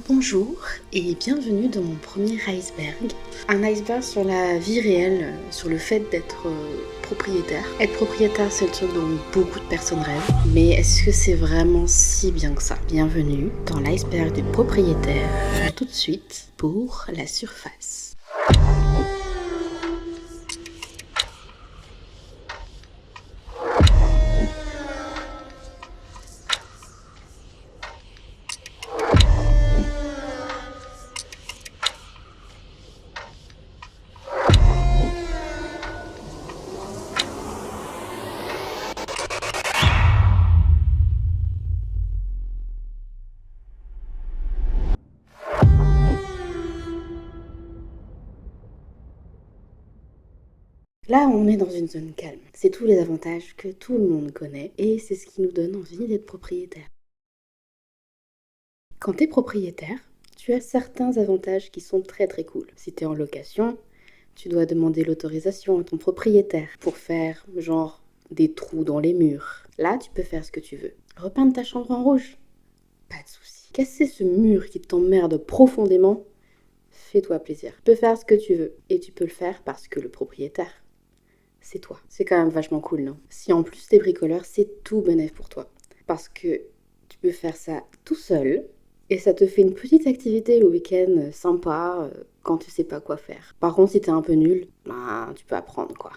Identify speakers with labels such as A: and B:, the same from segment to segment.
A: Bonjour et bienvenue dans mon premier iceberg. Un iceberg sur la vie réelle, sur le fait d'être propriétaire. Être propriétaire, c'est le truc dont beaucoup de personnes rêvent. Mais est-ce que c'est vraiment si bien que ça? Bienvenue dans l'iceberg du propriétaire. Tout de suite pour la surface. Là, on est dans une zone calme. C'est tous les avantages que tout le monde connaît et c'est ce qui nous donne envie d'être propriétaire. Quand tu es propriétaire, tu as certains avantages qui sont très très cool. Si tu es en location, tu dois demander l'autorisation à ton propriétaire pour faire genre des trous dans les murs. Là, tu peux faire ce que tu veux. Repeindre ta chambre en rouge? Pas de souci. Casser ce mur qui t'emmerde profondément? Fais-toi plaisir. Tu peux faire ce que tu veux et tu peux le faire parce que le propriétaire, c'est toi. C'est quand même vachement cool, non? Si en plus t'es bricoleur, c'est tout bénef pour toi. Parce que tu peux faire ça tout seul et ça te fait une petite activité le week-end sympa quand tu sais pas quoi faire. Par contre, si t'es un peu nul, tu peux apprendre quoi.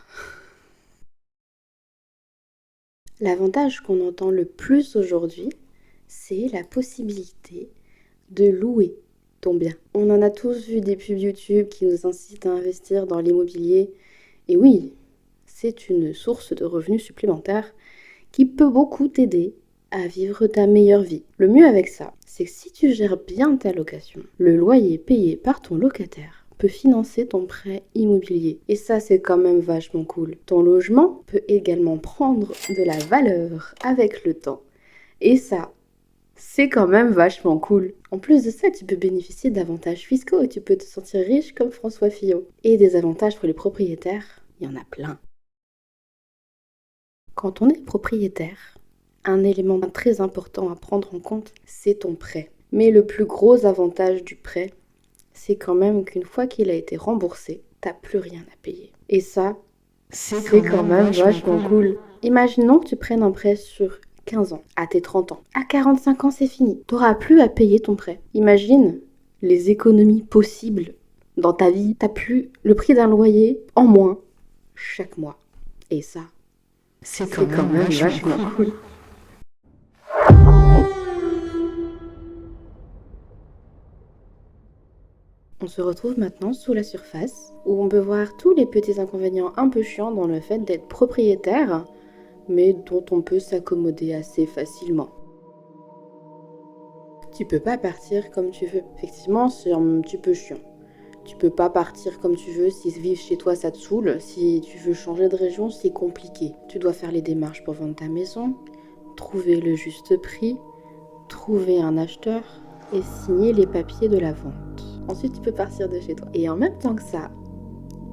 A: L'avantage qu'on entend le plus aujourd'hui, c'est la possibilité de louer ton bien. On en a tous vu des pubs YouTube qui nous incitent à investir dans l'immobilier. Et oui, c'est une source de revenus supplémentaires qui peut beaucoup t'aider à vivre ta meilleure vie. Le mieux avec ça, c'est que si tu gères bien ta location, le loyer payé par ton locataire peut financer ton prêt immobilier. Et ça, c'est quand même vachement cool. Ton logement peut également prendre de la valeur avec le temps. Et ça, c'est quand même vachement cool. En plus de ça, tu peux bénéficier d'avantages fiscaux et tu peux te sentir riche comme François Fillon. Et des avantages pour les propriétaires, il y en a plein. Quand on est propriétaire, un élément très important à prendre en compte, c'est ton prêt. Mais le plus gros avantage du prêt, c'est quand même qu'une fois qu'il a été remboursé, t'as plus rien à payer. Et ça, c'est quand même vachement cool. Imaginons que tu prennes un prêt sur 15 ans, à tes 30 ans. À 45 ans, c'est fini. T'auras plus à payer ton prêt. Imagine les économies possibles dans ta vie. T'as plus le prix d'un loyer en moins chaque mois. Et ça, c'est quand même vachement cool. On se retrouve maintenant sous la surface, où on peut voir tous les petits inconvénients un peu chiants dans le fait d'être propriétaire, mais dont on peut s'accommoder assez facilement. Tu peux pas partir comme tu veux. Effectivement, c'est un petit peu chiant. Tu peux pas partir comme tu veux si vivre chez toi ça te saoule. Si tu veux changer de région, c'est compliqué. Tu dois faire les démarches pour vendre ta maison, trouver le juste prix, trouver un acheteur et signer les papiers de la vente. Ensuite, tu peux partir de chez toi. Et en même temps que ça,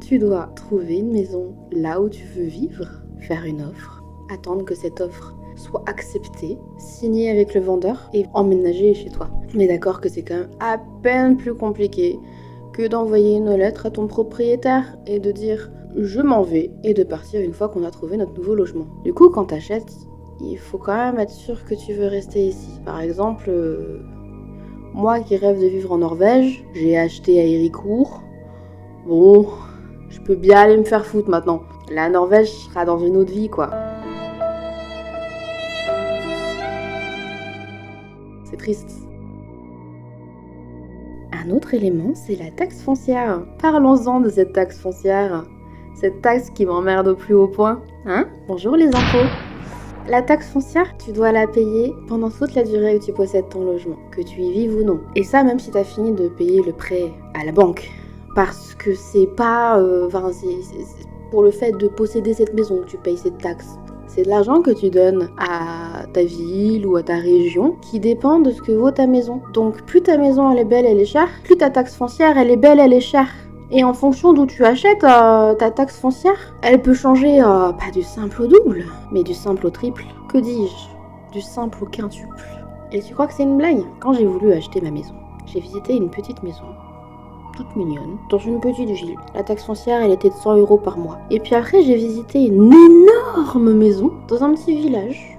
A: tu dois trouver une maison là où tu veux vivre, faire une offre, attendre que cette offre soit acceptée, signer avec le vendeur et emménager chez toi. Mais d'accord que c'est quand même à peine plus compliqué que d'envoyer une lettre à ton propriétaire et de dire « je m'en vais » et de partir une fois qu'on a trouvé notre nouveau logement. Du coup, quand t'achètes, il faut quand même être sûr que tu veux rester ici. Par exemple, moi qui rêve de vivre en Norvège, j'ai acheté à Héricourt. Bon, je peux bien aller me faire foutre maintenant. La Norvège sera dans une autre vie, quoi. C'est triste. Un autre élément, c'est la taxe foncière. Parlons-en de cette taxe foncière. Cette taxe qui m'emmerde au plus haut point. Hein? Bonjour les impôts. La taxe foncière, tu dois la payer pendant toute la durée où tu possèdes ton logement, que tu y vives ou non. Et ça, même si tu as fini de payer le prêt à la banque. Parce que c'est pas... c'est pour le fait de posséder cette maison que tu payes cette taxe. C'est de l'argent que tu donnes à ta ville ou à ta région qui dépend de ce que vaut ta maison. Donc plus ta maison elle est belle, elle est chère, plus ta taxe foncière elle est belle, elle est chère. Et en fonction d'où tu achètes, ta taxe foncière, elle peut changer pas du simple au double, mais du simple au triple. Que dis-je? Du simple au quintuple. Et tu crois que c'est une blague? Quand j'ai voulu acheter ma maison, j'ai visité une petite maison, toute mignonne, dans une petite ville. La taxe foncière, elle était de 100 € par mois. Et puis après, j'ai visité une énorme maison dans un petit village,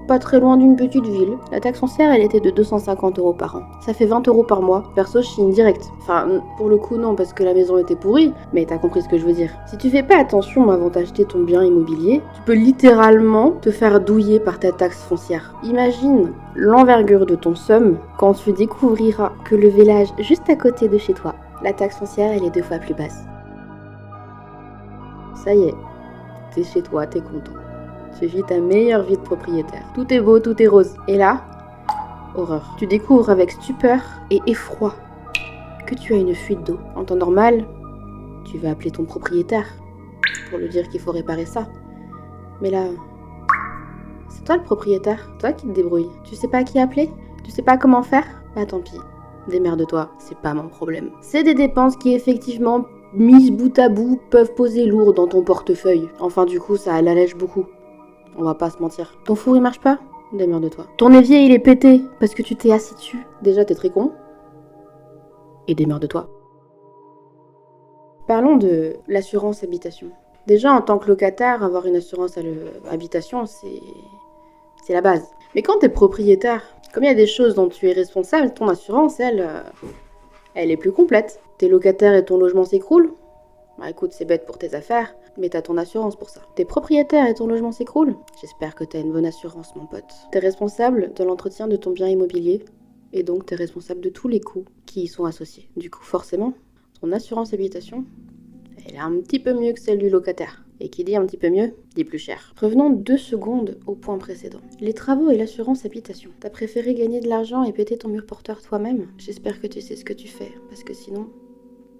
A: pas très loin d'une petite ville. La taxe foncière, elle était de 250 € par an. Ça fait 20 € par mois. Perso, je signe direct. Enfin, pour le coup, non, parce que la maison était pourrie, mais t'as compris ce que je veux dire. Si tu fais pas attention avant d'acheter ton bien immobilier, tu peux littéralement te faire douiller par ta taxe foncière. Imagine l'envergure de ton somme quand tu découvriras que le village juste à côté de chez toi, la taxe foncière, elle est 2 fois plus basse. Ça y est, t'es chez toi, t'es content. Tu vis ta meilleure vie de propriétaire. Tout est beau, tout est rose. Et là, horreur. Tu découvres avec stupeur et effroi que tu as une fuite d'eau. En temps normal, tu vas appeler ton propriétaire pour lui dire qu'il faut réparer ça. Mais là, c'est toi le propriétaire, toi qui te débrouilles. Tu sais pas qui appeler? Tu sais pas comment faire? Bah tant pis, démerde-toi, c'est pas mon problème. C'est des dépenses qui effectivement, mises bout à bout, peuvent poser lourd dans ton portefeuille. Enfin du coup, ça l'allège beaucoup. On va pas se mentir. Ton four il marche pas? Démerde-toi. Ton évier il est pété parce que tu t'es assis dessus. Déjà t'es très con. Et démerde-toi. Parlons de l'assurance habitation. Déjà en tant que locataire, avoir une assurance habitation, c'est la base. Mais quand t'es propriétaire, comme il y a des choses dont tu es responsable, ton assurance, elle est plus complète. Tes locataires et ton logement s'écroulent? Bah écoute, c'est bête pour tes affaires, mais t'as ton assurance pour ça. T'es propriétaire et ton logement s'écroule? J'espère que t'as une bonne assurance, mon pote. T'es responsable de l'entretien de ton bien immobilier, et donc t'es responsable de tous les coûts qui y sont associés. Du coup, forcément, ton assurance habitation, elle est un petit peu mieux que celle du locataire. Et qui dit un petit peu mieux, dit plus cher. Revenons 2 secondes au point précédent. Les travaux et l'assurance habitation. T'as préféré gagner de l'argent et péter ton mur porteur toi-même? J'espère que tu sais ce que tu fais, parce que sinon,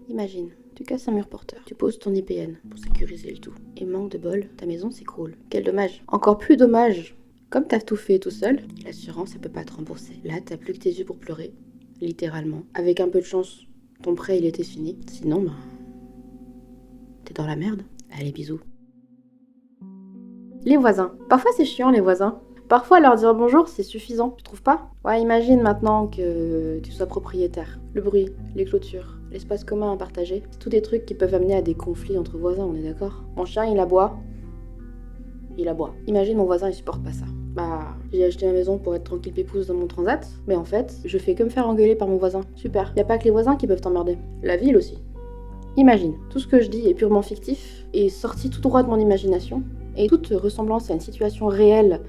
A: imagine. Tu casses un mur porteur, tu poses ton IPN pour sécuriser le tout. Et manque de bol, ta maison s'écroule. Quel dommage. Encore plus dommage. Comme t'as tout fait tout seul, l'assurance, elle peut pas te rembourser. Là, t'as plus que tes yeux pour pleurer. Littéralement. Avec un peu de chance, ton prêt, il était fini. Sinon, t'es dans la merde. Allez, bisous. Les voisins. Parfois, c'est chiant, les voisins. Parfois, leur dire bonjour, c'est suffisant. Tu trouves pas? Ouais, imagine maintenant que tu sois propriétaire. Le bruit, les clôtures, l'espace commun à partager, c'est tous des trucs qui peuvent amener à des conflits entre voisins, on est d'accord? Mon chien, il aboie. Il aboie. Imagine mon voisin, il supporte pas ça. Bah, j'ai acheté ma maison pour être tranquille pépouze dans mon transat, mais en fait, je fais que me faire engueuler par mon voisin. Super. Y a pas que les voisins qui peuvent t'emmerder. La ville aussi. Imagine, tout ce que je dis est purement fictif, et sorti tout droit de mon imagination, et toute ressemblance à une situation réelle,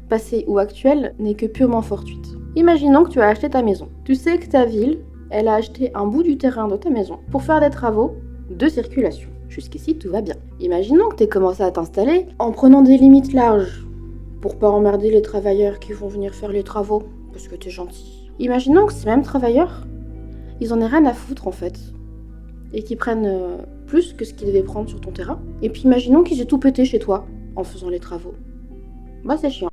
A: passée ou actuelle, n'est que purement fortuite. Imaginons que tu as acheté ta maison. Tu sais que ta ville, elle a acheté un bout du terrain de ta maison pour faire des travaux de circulation. Jusqu'ici, tout va bien. Imaginons que tu aies commencé à t'installer en prenant des limites larges pour pas emmerder les travailleurs qui vont venir faire les travaux, parce que t'es gentil. Imaginons que ces mêmes travailleurs, ils en aient rien à foutre en fait, et qu'ils prennent plus que ce qu'ils devaient prendre sur ton terrain. Et puis imaginons qu'ils aient tout pété chez toi en faisant les travaux. Bah c'est chiant.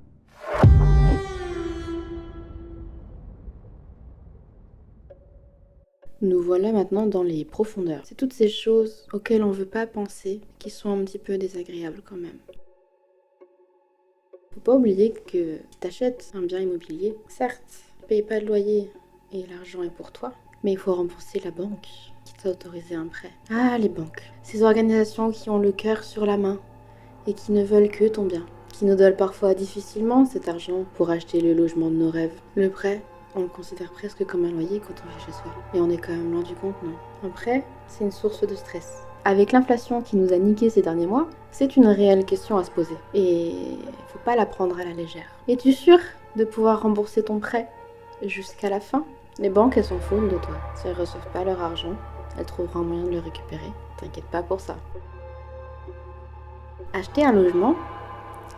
A: Nous voilà maintenant dans les profondeurs. C'est toutes ces choses auxquelles on veut pas penser, qui sont un petit peu désagréables quand même. Faut pas oublier que si t'achètes un bien immobilier, certes, tu payes pas de loyer et l'argent est pour toi, mais il faut rembourser la banque qui t'a autorisé un prêt. Ah, les banques. Ces organisations qui ont le cœur sur la main et qui ne veulent que ton bien, qui nous donnent parfois difficilement cet argent pour acheter le logement de nos rêves. Le prêt, on le considère presque comme un loyer quand on vit chez soi. Et on est quand même loin du compte, non? Un prêt, c'est une source de stress. Avec l'inflation qui nous a niqué ces derniers mois, c'est une réelle question à se poser. Et faut pas la prendre à la légère. Es-tu sûr de pouvoir rembourser ton prêt jusqu'à la fin? Les banques, elles s'en foutent de toi. Si elles reçoivent pas leur argent, elles trouveront un moyen de le récupérer. T'inquiète pas pour ça. Acheter un logement,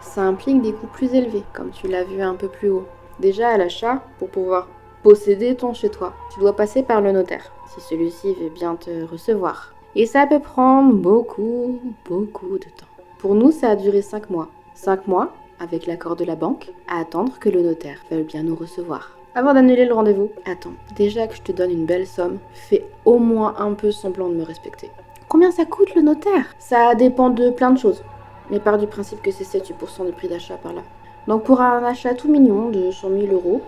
A: ça implique des coûts plus élevés, comme tu l'as vu un peu plus haut. Déjà à l'achat, pour pouvoir posséder ton chez-toi, tu dois passer par le notaire, si celui-ci veut bien te recevoir. Et ça peut prendre beaucoup de temps. Pour nous, ça a duré 5 mois. 5 mois, avec l'accord de la banque, à attendre que le notaire veuille bien nous recevoir. Avant d'annuler le rendez-vous, attends, déjà que je te donne une belle somme, fais au moins un peu semblant de me respecter. Combien ça coûte le notaire? Ça dépend de plein de choses, mais part du principe que c'est 7-8% du prix d'achat par là. Donc pour un achat tout mignon de 100 000 €,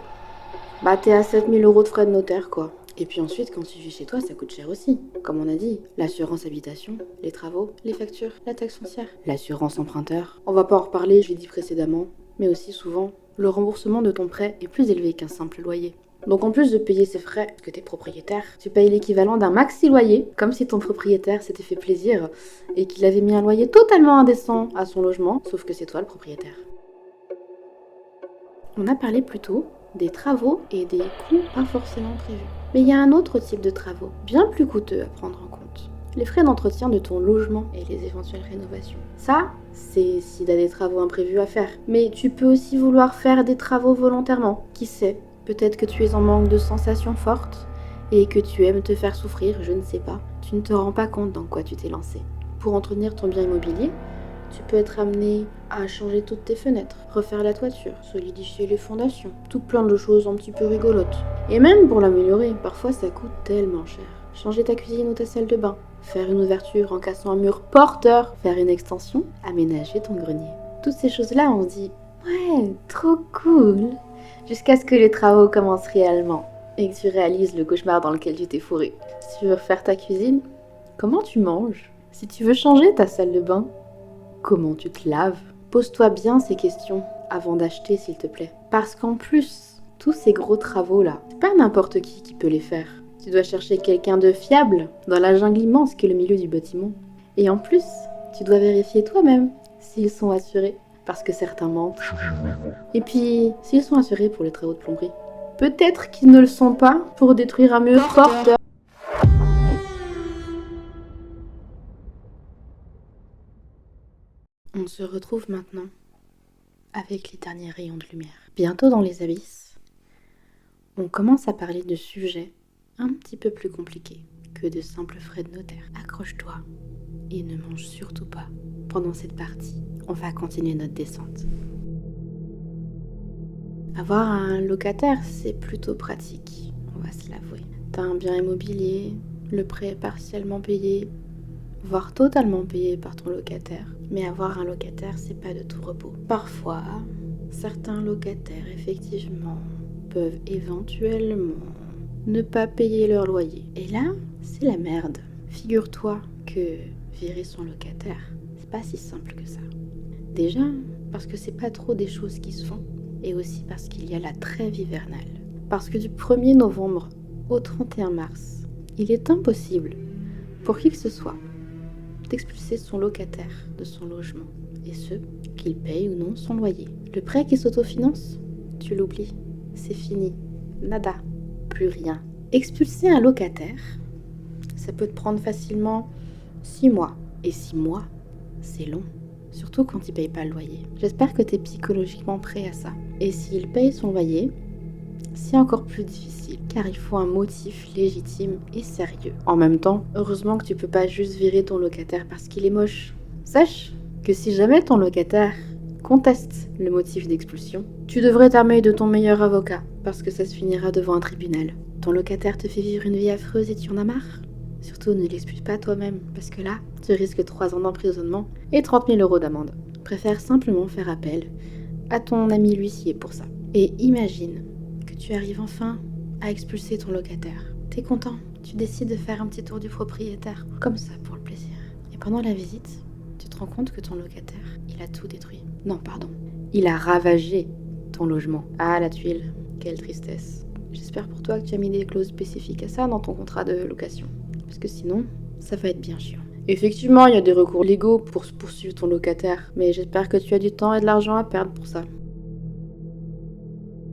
A: bah t'es à 7 000 € de frais de notaire quoi. Et puis ensuite, quand tu vis chez toi, ça coûte cher aussi. Comme on a dit, l'assurance habitation, les travaux, les factures, la taxe foncière, l'assurance emprunteur. On va pas en reparler, je l'ai dit précédemment, mais aussi souvent, le remboursement de ton prêt est plus élevé qu'un simple loyer. Donc en plus de payer ces frais, parce que t'es propriétaire, tu payes l'équivalent d'un maxi loyer, comme si ton propriétaire s'était fait plaisir et qu'il avait mis un loyer totalement indécent à son logement, sauf que c'est toi le propriétaire. On a parlé plus tôt des travaux et des coûts pas forcément prévus. Mais il y a un autre type de travaux, bien plus coûteux à prendre en compte. Les frais d'entretien de ton logement et les éventuelles rénovations. Ça, c'est si tu as des travaux imprévus à faire. Mais tu peux aussi vouloir faire des travaux volontairement. Qui sait, peut-être que tu es en manque de sensations fortes et que tu aimes te faire souffrir, je ne sais pas. Tu ne te rends pas compte dans quoi tu t'es lancé. Pour entretenir ton bien immobilier, tu peux être amené à changer toutes tes fenêtres, refaire la toiture, solidifier les fondations, tout plein de choses un petit peu rigolotes. Et même pour l'améliorer, parfois ça coûte tellement cher. Changer ta cuisine ou ta salle de bain, faire une ouverture en cassant un mur porteur, faire une extension, aménager ton grenier. Toutes ces choses-là, on se dit « Ouais, trop cool !» Jusqu'à ce que les travaux commencent réellement et que tu réalises le cauchemar dans lequel tu t'es fourré. Si tu veux refaire ta cuisine, comment tu manges? Si tu veux changer ta salle de bain, comment tu te laves? Pose-toi bien ces questions avant d'acheter, s'il te plaît. Parce qu'en plus, tous ces gros travaux-là, c'est pas n'importe qui peut les faire. Tu dois chercher quelqu'un de fiable dans la jungle immense qu'est le milieu du bâtiment. Et en plus, tu dois vérifier toi-même s'ils sont assurés. Parce que certains mentent. Et puis, s'ils sont assurés pour les travaux de plomberie, peut-être qu'ils ne le sont pas pour détruire un mur porteur. On se retrouve maintenant avec les derniers rayons de lumière. Bientôt dans les abysses, on commence à parler de sujets un petit peu plus compliqués que de simples frais de notaire. Accroche-toi et ne mange surtout pas pendant cette partie. On va continuer notre descente. Avoir un locataire, c'est plutôt pratique, on va se l'avouer. T'as un bien immobilier, le prêt est partiellement payé, voire totalement payé par ton locataire. Mais avoir un locataire, c'est pas de tout repos. Parfois, certains locataires, effectivement, peuvent éventuellement ne pas payer leur loyer. Et là, c'est la merde. Figure-toi que virer son locataire, c'est pas si simple que ça. Déjà, parce que c'est pas trop des choses qui se font. Et aussi parce qu'il y a la trêve hivernale. Parce que du 1er novembre au 31 mars, il est impossible pour qui que ce soit d'expulser son locataire de son logement, et ce, qu'il paye ou non son loyer. Le prêt qui s'autofinance, tu l'oublies, c'est fini, nada, plus rien. Expulser un locataire, ça peut te prendre facilement 6 mois, et 6 mois, c'est long, surtout quand il paye pas le loyer. J'espère que tu es psychologiquement prêt à ça. Et s'il paye son loyer, c'est encore plus difficile, car il faut un motif légitime et sérieux. En même temps, heureusement que tu peux pas juste virer ton locataire parce qu'il est moche. Sache que si jamais ton locataire conteste le motif d'expulsion, tu devrais t'armer de ton meilleur avocat, parce que ça se finira devant un tribunal. Ton locataire te fait vivre une vie affreuse et tu en as marre? Surtout ne l'expulse pas toi-même, parce que là, tu risques 3 ans d'emprisonnement et 30 000 € d'amende. Préfère simplement faire appel à ton ami l'huissier pour ça. Et imagine que tu arrives enfin à expulser ton locataire. T'es content, tu décides de faire un petit tour du propriétaire, comme ça pour le plaisir. Et pendant la visite, tu te rends compte que ton locataire, il a tout détruit. Non, pardon, il a ravagé ton logement. Ah, la tuile, quelle tristesse. J'espère pour toi que tu as mis des clauses spécifiques à ça dans ton contrat de location. Parce que sinon, ça va être bien chiant. Effectivement, il y a des recours légaux pour poursuivre ton locataire, mais j'espère que tu as du temps et de l'argent à perdre pour ça.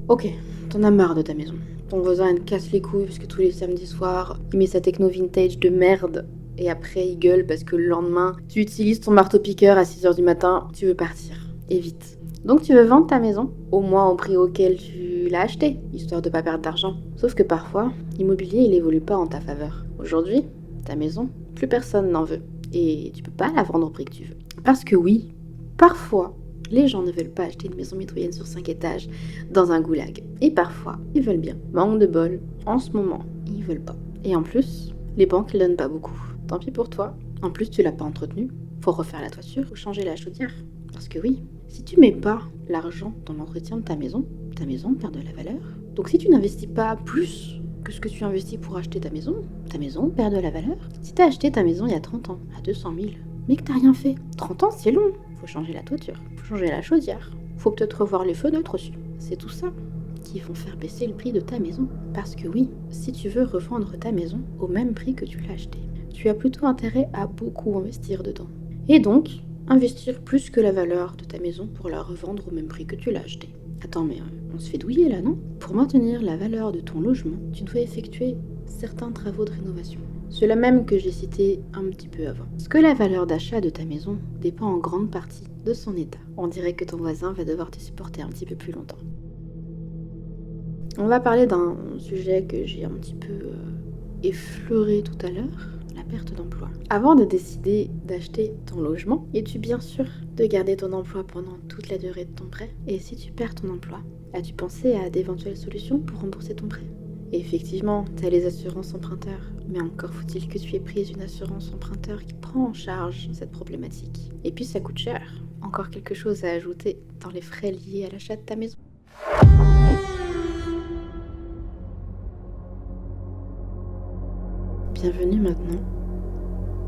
A: Ok, t'en as marre de ta maison. Ton voisin, il te casse les couilles parce que tous les samedis soirs, il met sa techno vintage de merde. Et après, il gueule parce que le lendemain, tu utilises ton marteau-piqueur à 6h du matin, tu veux partir. Et vite. Donc tu veux vendre ta maison, au moins au prix auquel tu l'as acheté, histoire de pas perdre d'argent. Sauf que parfois, l'immobilier, il évolue pas en ta faveur. Aujourd'hui, ta maison, plus personne n'en veut. Et tu peux pas la vendre au prix que tu veux. Parce que oui, parfois, les gens ne veulent pas acheter une maison mitoyenne sur 5 étages dans un goulag. Et parfois, ils veulent bien. Manque de bol, en ce moment, ils veulent pas. Et en plus, les banques ne donnent pas beaucoup. Tant pis pour toi. En plus, tu l'as pas entretenu. Faut refaire la toiture ou changer la chaudière. Parce que oui, si tu mets pas l'argent dans l'entretien de ta maison perd de la valeur. Donc si tu n'investis pas plus que ce que tu investis pour acheter ta maison perd de la valeur. Si t'as acheté ta maison il y a 30 ans, à 200 000, mais que t'as rien fait, 30 ans c'est long. Faut changer la toiture, faut changer la chaudière, faut peut-être revoir les fenêtres aussi. C'est tout ça qui vont faire baisser le prix de ta maison. Parce que oui, si tu veux revendre ta maison au même prix que tu l'as acheté, tu as plutôt intérêt à beaucoup investir dedans. Et donc, investir plus que la valeur de ta maison pour la revendre au même prix que tu l'as acheté. Attends, mais on se fait douiller là, non? Pour maintenir la valeur de ton logement, tu dois effectuer certains travaux de rénovation. Ceux-là même que j'ai cités un petit peu avant. Parce que la valeur d'achat de ta maison dépend en grande partie de son état. On dirait que ton voisin va devoir te supporter un petit peu plus longtemps. On va parler d'un sujet que j'ai un petit peu effleuré tout à l'heure, la perte d'emploi. Avant de décider d'acheter ton logement, es-tu bien sûr de garder ton emploi pendant toute la durée de ton prêt? Et si tu perds ton emploi, as-tu pensé à d'éventuelles solutions pour rembourser ton prêt? Et effectivement, tu as les assurances emprunteurs, mais encore faut-il que tu aies pris une assurance emprunteur qui prend en charge cette problématique. Et puis ça coûte cher. Encore quelque chose à ajouter dans les frais liés à l'achat de ta maison. Bienvenue maintenant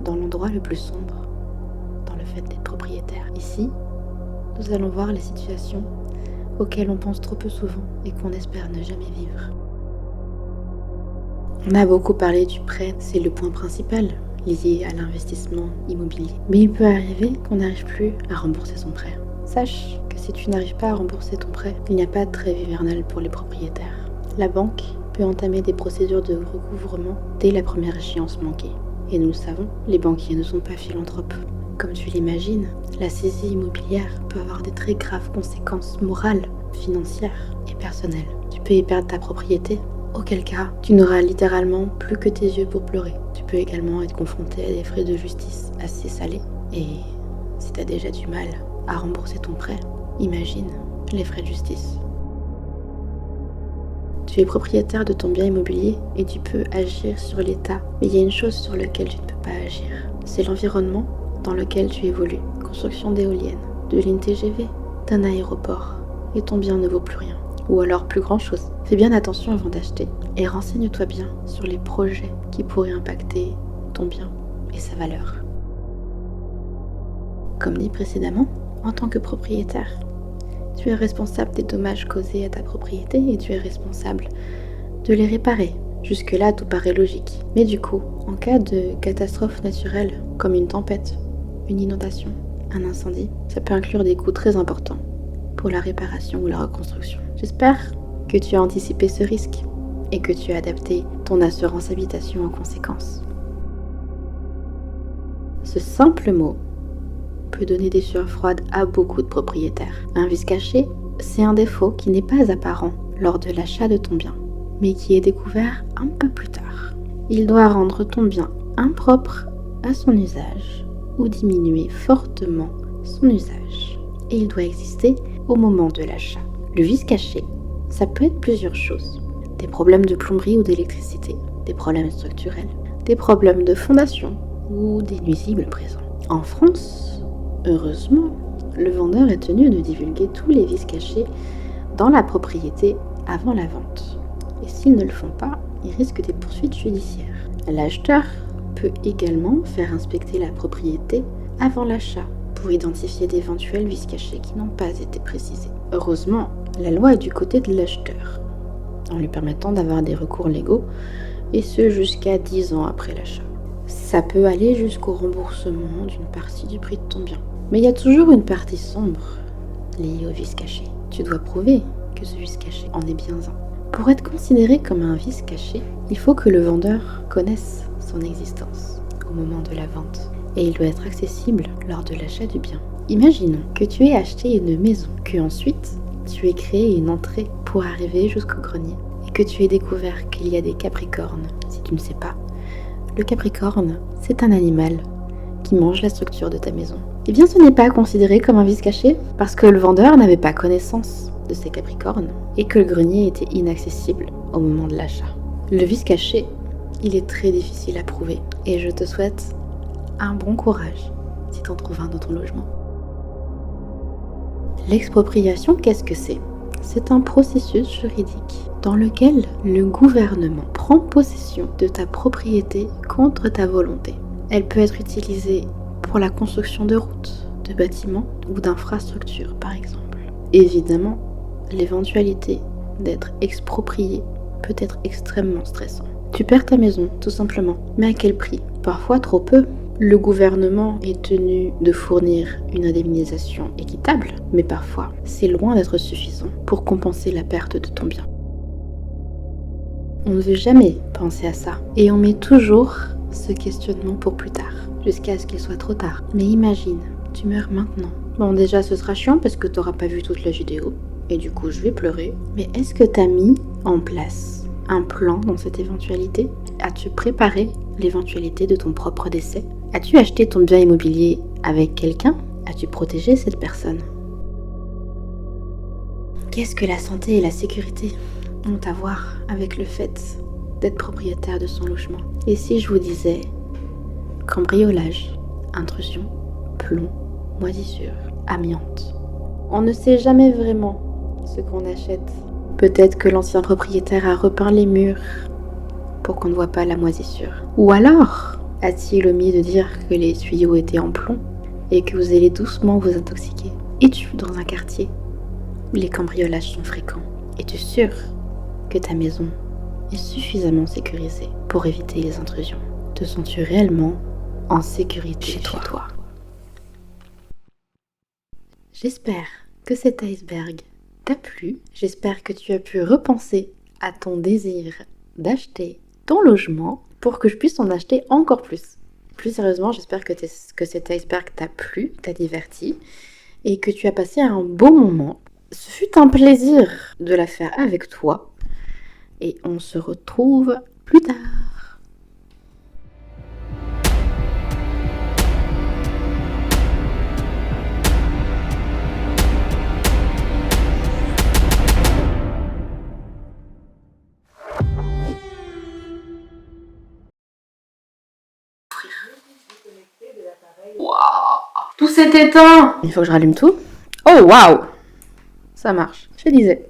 A: dans l'endroit le plus sombre, dans le fait d'être propriétaire. Ici, nous allons voir les situations auxquelles on pense trop peu souvent et qu'on espère ne jamais vivre. On a beaucoup parlé du prêt, c'est le point principal lié à l'investissement immobilier. Mais il peut arriver qu'on n'arrive plus à rembourser son prêt. Sache que si tu n'arrives pas à rembourser ton prêt, il n'y a pas de trêve hivernale pour les propriétaires. La banque peut entamer des procédures de recouvrement dès la première échéance manquée. Et nous le savons, les banquiers ne sont pas philanthropes. Comme tu l'imagines, la saisie immobilière peut avoir des très graves conséquences morales, financières et personnelles. Tu peux y perdre ta propriété, auquel cas tu n'auras littéralement plus que tes yeux pour pleurer. Tu peux également être confronté à des frais de justice assez salés. Et si tu as déjà du mal à rembourser ton prêt, imagine les frais de justice. Tu es propriétaire de ton bien immobilier et tu peux agir sur l'état. Mais il y a une chose sur laquelle tu ne peux pas agir. C'est l'environnement dans lequel tu évolues. Construction d'éoliennes, de lignes TGV, d'un aéroport. Et ton bien ne vaut plus rien. Ou alors plus grand chose. Fais bien attention avant d'acheter. Et renseigne-toi bien sur les projets qui pourraient impacter ton bien et sa valeur. Comme dit précédemment, en tant que propriétaire, tu es responsable des dommages causés à ta propriété et tu es responsable de les réparer. Jusque-là, tout paraît logique. Mais du coup, en cas de catastrophe naturelle, comme une tempête, une inondation, un incendie, ça peut inclure des coûts très importants pour la réparation ou la reconstruction. J'espère que tu as anticipé ce risque et que tu as adapté ton assurance habitation en conséquence. Ce simple mot peut donner des sueurs froides à beaucoup de propriétaires. Un vice caché, c'est un défaut qui n'est pas apparent lors de l'achat de ton bien, mais qui est découvert un peu plus tard. Il doit rendre ton bien impropre à son usage ou diminuer fortement son usage. Et il doit exister au moment de l'achat. Le vice caché, ça peut être plusieurs choses. Des problèmes de plomberie ou d'électricité, des problèmes structurels, des problèmes de fondation ou des nuisibles présents. En France, heureusement, le vendeur est tenu de divulguer tous les vices cachés dans la propriété avant la vente. Et s'ils ne le font pas, ils risquent des poursuites judiciaires. L'acheteur peut également faire inspecter la propriété avant l'achat pour identifier d'éventuels vices cachés qui n'ont pas été précisés. Heureusement, la loi est du côté de l'acheteur, en lui permettant d'avoir des recours légaux, et ce jusqu'à 10 ans après l'achat. Ça peut aller jusqu'au remboursement d'une partie du prix de ton bien. Mais il y a toujours une partie sombre liée au vice caché. Tu dois prouver que ce vice caché en est bien un. Pour être considéré comme un vice caché, il faut que le vendeur connaisse son existence au moment de la vente. Et il doit être accessible lors de l'achat du bien. Imaginons que tu aies acheté une maison, que ensuite tu aies créé une entrée pour arriver jusqu'au grenier, et que tu aies découvert qu'il y a des capricornes. Si tu ne sais pas, le capricorne, c'est un animal qui mange la structure de ta maison. Eh bien, ce n'est pas considéré comme un vice caché parce que le vendeur n'avait pas connaissance de ces capricornes et que le grenier était inaccessible au moment de l'achat. Le vice caché, il est très difficile à prouver et je te souhaite un bon courage si tu en trouves un dans ton logement. L'expropriation, qu'est-ce que c'est ? c'est un processus juridique dans lequel le gouvernement prend possession de ta propriété contre ta volonté. Elle peut être utilisée pour la construction de routes, de bâtiments ou d'infrastructures par exemple. Évidemment, l'éventualité d'être exproprié peut être extrêmement stressant. Tu perds ta maison, tout simplement. Mais à quel prix? Parfois trop peu. Le gouvernement est tenu de fournir une indemnisation équitable, mais parfois, c'est loin d'être suffisant pour compenser la perte de ton bien. On ne veut jamais penser à ça, et on met toujours ce questionnement pour plus tard, jusqu'à ce qu'il soit trop tard. Mais imagine, tu meurs maintenant. Bon, déjà, ce sera chiant parce que tu n'auras pas vu toute la vidéo, et du coup, je vais pleurer. Mais est-ce que tu as mis en place un plan dans cette éventualité? As-tu préparé l'éventualité de ton propre décès? As-tu acheté ton bien immobilier avec quelqu'un? As-tu protégé cette personne? Qu'est-ce que la santé et la sécurité ont à voir avec le fait d'être propriétaire de son logement? Et si je vous disais cambriolage, intrusion, plomb, moisissure, amiante? On ne sait jamais vraiment ce qu'on achète. Peut-être que l'ancien propriétaire a repeint les murs pour qu'on ne voit pas la moisissure. Ou alors a-t-il omis de dire que les tuyaux étaient en plomb et que vous allez doucement vous intoxiquer? Es-tu dans un quartier où les cambriolages sont fréquents? Es-tu sûr que ta maison est suffisamment sécurisée pour éviter les intrusions? Te sens-tu réellement en sécurité chez toi? J'espère que cet iceberg t'a plu. J'espère que tu as pu repenser à ton désir d'acheter ton logement pour que je puisse en acheter encore plus. Plus sérieusement, j'espère que cet iceberg t'a plu, t'a diverti et que tu as passé un bon moment. Ce fut un plaisir de la faire avec toi et on se retrouve plus tard. Waouh! Tout s'est éteint! Il faut que je rallume tout. Oh waouh! Ça marche, je disais.